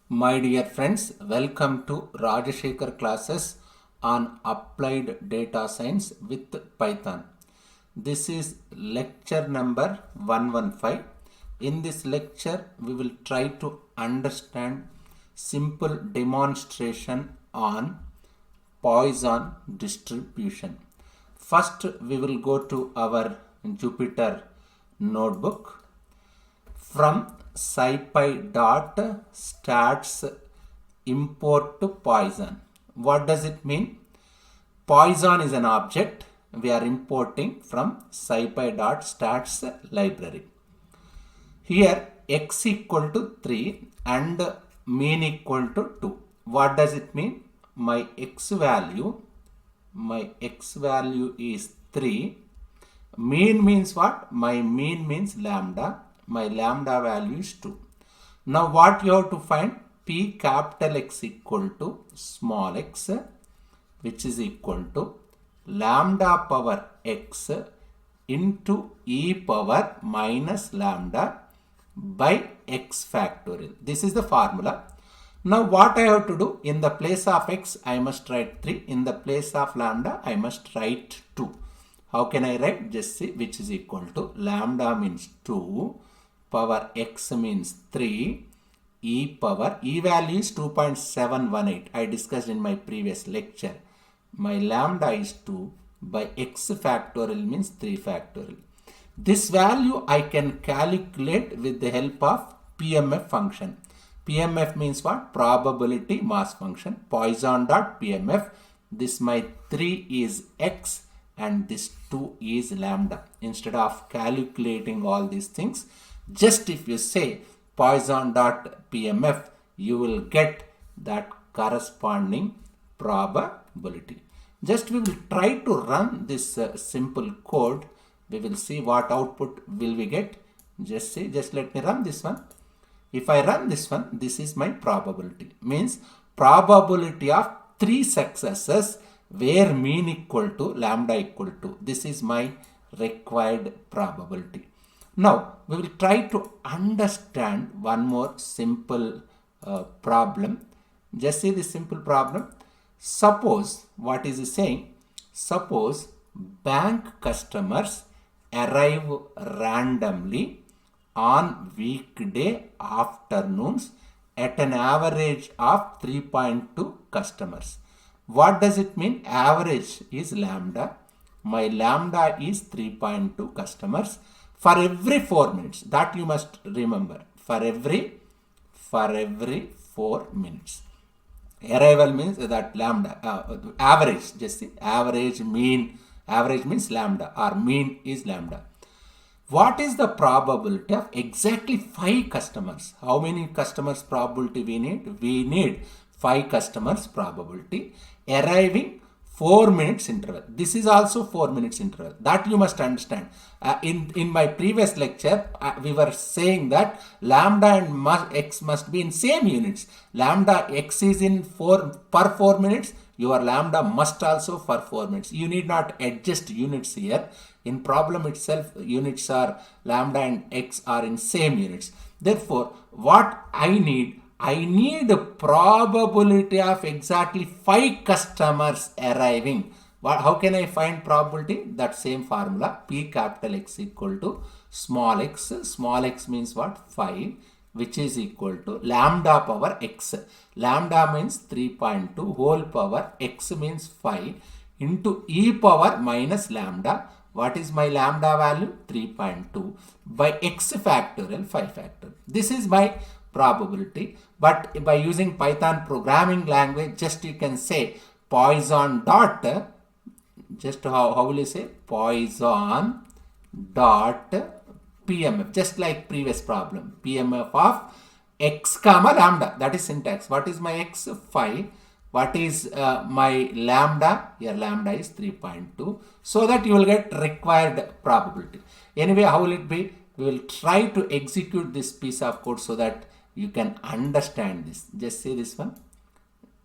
My dear friends, welcome to Rajashekhar classes on applied data science with Python. This is lecture number 115. In this lecture, we will try to understand simple demonstration on Poisson distribution. First, we will go to our Jupyter notebook. From scipy.stats import to Poisson. What does it mean? Poisson is an object we are importing from scipy.stats library. Here x equal to 3 and mean equal to 2. What does it mean? My x value is 3. Mean means what? My mean means lambda. My lambda value is 2. Now what you have to find? P capital X equal to small x, which is equal to lambda power x into e power minus lambda by x factorial. This is the formula. Now what I have to do? In the place of x, I must write 3. In the place of lambda, I must write 2. How can I write? Just see, which is equal to lambda means 2, power x means 3, e power, e value is 2.718. I discussed in my previous lecture. My lambda is 2 by x factorial means 3 factorial. This value I can calculate with the help of PMF function. PMF means what? Probability mass function. Poisson.pmf. This my 3 is x and this 2 is lambda. Instead of calculating all these things, just if you say Poisson.pmf, you will get that corresponding probability. Just we will try to run this simple code. We will see what output will we get. Just let me run this one. If I run this one, this is my probability. Means probability of 3 successes where mean equal to lambda equal to. This is my required probability. Now we will try to understand one more simple problem. Just see this simple problem. Suppose, what is it saying? Suppose bank customers arrive randomly on weekday afternoons at an average of 3.2 customers. What does it mean? Average is lambda. My lambda is 3.2 customers for every 4 minutes. That you must remember. For every 4 minutes. Arrival means that lambda, average, just see, average, mean, average means lambda or mean is lambda. What is the probability of exactly 5 customers? How many customers probability we need? We need 5 customers probability arriving 4 minutes interval. This is also 4 minutes interval. That you must understand. In my previous lecture, we were saying that lambda and x must be in same units. Lambda x is in per 4 minutes. Your lambda must also for 4 minutes. You need not adjust units here. In problem itself, units are lambda and x are in same units. Therefore, what I need a probability of exactly 5 customers arriving. How can I find probability? That same formula, P capital X equal to small x. Small x means what? 5, which is equal to lambda power x. Lambda means 3.2 whole power x means 5 into e power minus lambda. What is my lambda value? 3.2 by x factorial 5 factorial. This is my probability, but by using Python programming language, just you can say Poisson dot, just how will you say? Poisson dot PMF, just like previous problem, PMF of x comma lambda. That is syntax. What is my x? 5. What is my lambda? Here lambda is 3.2. So that you will get required probability. Anyway, how will it be? We will try to execute this piece of code so that you can understand this. Just see this one.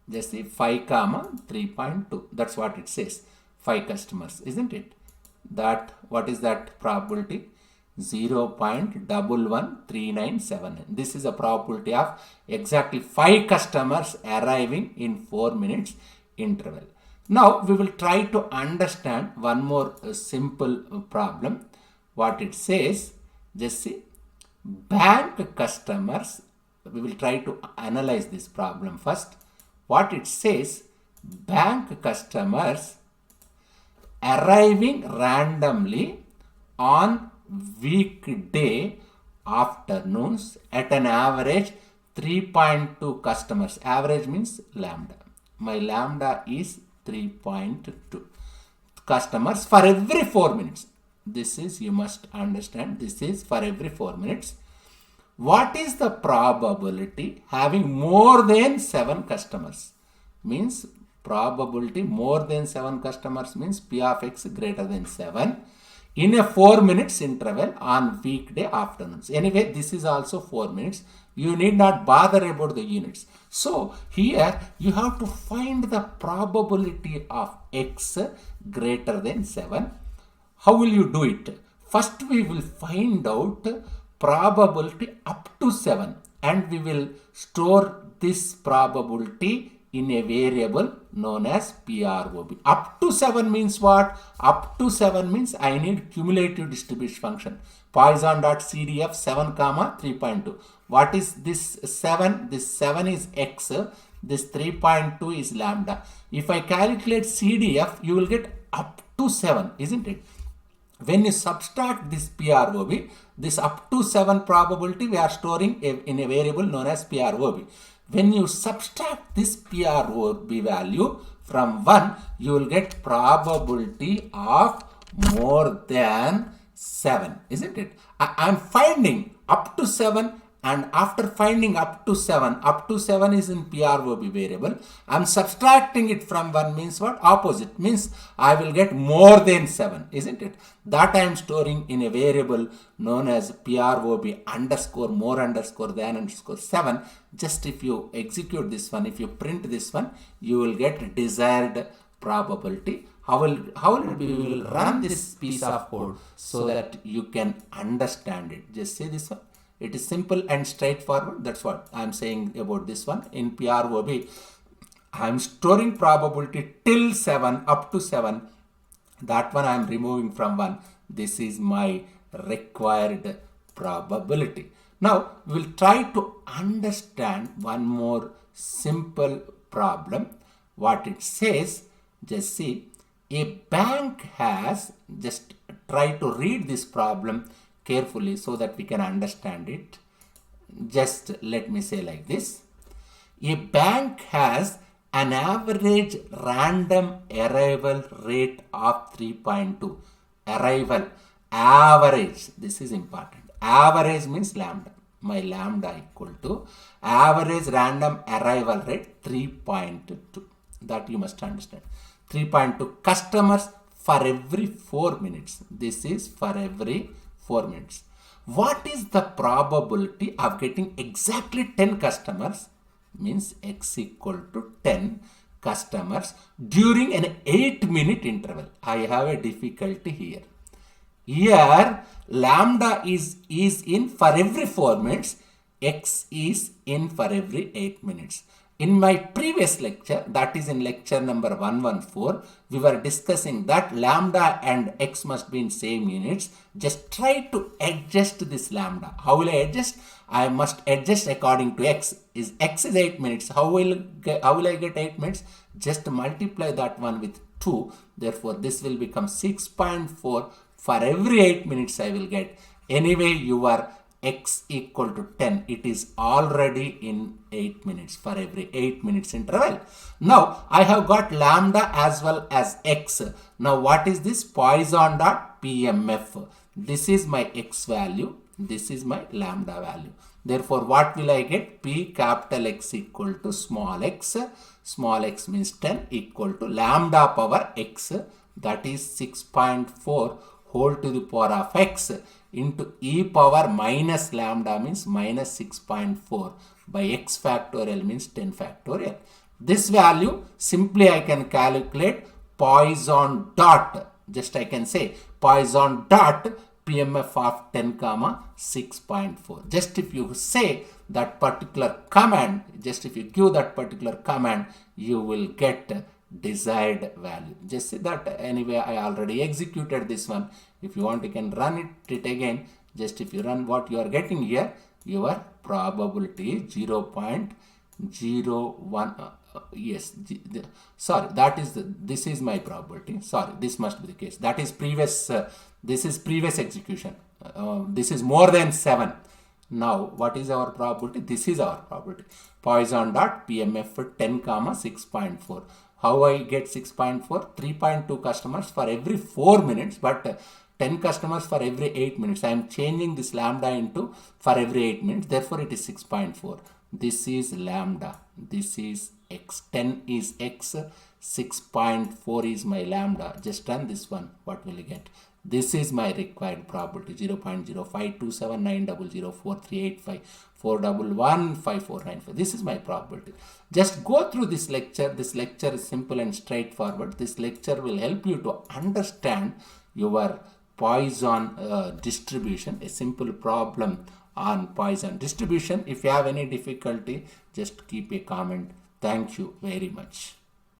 Just see 5 comma 3.2. That's what it says. 5 customers, isn't it? That, what is that probability? 0.11397. This is a probability of exactly 5 customers arriving in 4 minutes interval. Now we will try to understand one more simple problem. What it says, just see, bank customers, we will try to analyze this problem first. What it says, bank customers arriving randomly on weekday afternoons at an average 3.2 customers. Average means lambda. My lambda is 3.2 customers for every 4 minutes. This is, you must understand, this is for every 4 minutes. What is the probability having more than 7 customers? Means probability more than 7 customers means P of x greater than 7 in a 4 minutes interval on weekday afternoons. Anyway, this is also 4 minutes. You need not bother about the units. So here you have to find the probability of x greater than 7. How will you do it? First we will find out probability up to 7 and we will store this probability in a variable known as PROB. Up to 7 means what? Up to 7 means I need cumulative distribution function. Poisson.CDF 7 comma 3.2. What is this 7? This 7 is x. This 3.2 is lambda. If I calculate CDF, you will get up to 7, isn't it? When you subtract this PROB, this up to 7 probability we are storing in a variable known as PROB. When you subtract this PROB value from 1, you will get probability of more than 7, isn't it? I am finding up to 7, and after finding up to 7 is in PROB variable. I am subtracting it from 1 means what? Opposite means I will get more than 7, isn't it? That I am storing in a variable known as PROB underscore more underscore than underscore 7. Just if you execute this one, if you print this one, you will get desired probability. How will we will run this piece of code so that you can understand it? Just see this one. It is simple and straightforward. That's what I am saying about this one. In PROB, I am storing probability till 7, up to 7. That one I am removing from 1. This is my required probability. Now, we will try to understand one more simple problem. What it says, just see, a bank has, just try to read this problem carefully so that we can understand it. Just let me say like this. A bank has an average random arrival rate of 3.2. Arrival, average, this is important. Average means lambda. My lambda equal to average random arrival rate 3.2. That you must understand. 3.2 customers for every 4 minutes. This is for every 4 minutes. What is the probability of getting exactly 10 customers? Means x equal to 10 customers during an 8-minute interval. I have a difficulty here. Here lambda is in for every 4 minutes, x is in for every 8 minutes. In my previous lecture, that is in lecture number 114, we were discussing that lambda and x must be in same units. Just try to adjust this lambda. How will I adjust? I must adjust according to x. X is 8 minutes. How will I get 8 minutes? Just multiply that one with 2. Therefore, this will become 6.4. For every 8 minutes I will get. Anyway, your x equal to 10. It is already in 8 minutes for every 8 minutes interval. Now, I have got lambda as well as x. Now, what is this? Poisson dot PMF. This is my x value. This is my lambda value. Therefore, what will I get? P capital X equal to small x. Small x means 10 equal to lambda power x. That is 6.4 whole to the power of x into e power minus lambda means minus 6.4 by x factorial means 10 factorial. This value simply I can calculate Poisson dot, just I can say Poisson dot PMF of 10 comma 6.4. Just if you say that particular command, just if you give that particular command, you will get desired value. Just say that anyway, I already executed this one. If you want, you can run it again. Just if you run what you are getting here, your probability is 0.01. Yes, sorry, that is this is my probability. Sorry, this must be the case. That is previous. This is previous execution. This is more than 7. Now, what is our probability? This is our probability. Poisson dot PMF for 10 comma 6.4. How I get 6.4? 3.2 customers for every 4 minutes, but 10 customers for every 8 minutes. I am changing this lambda into for every 8 minutes. Therefore, it is 6.4. This is lambda. This is x. 10 is x. 6.4 is my lambda. Just run this one. What will you get? This is my required probability. 0.05279004385411545. This is my probability. Just go through this lecture. This lecture is simple and straightforward. This lecture will help you to understand your Poisson distribution, a simple problem on Poisson distribution. If you have any difficulty, just keep a comment. Thank you very much.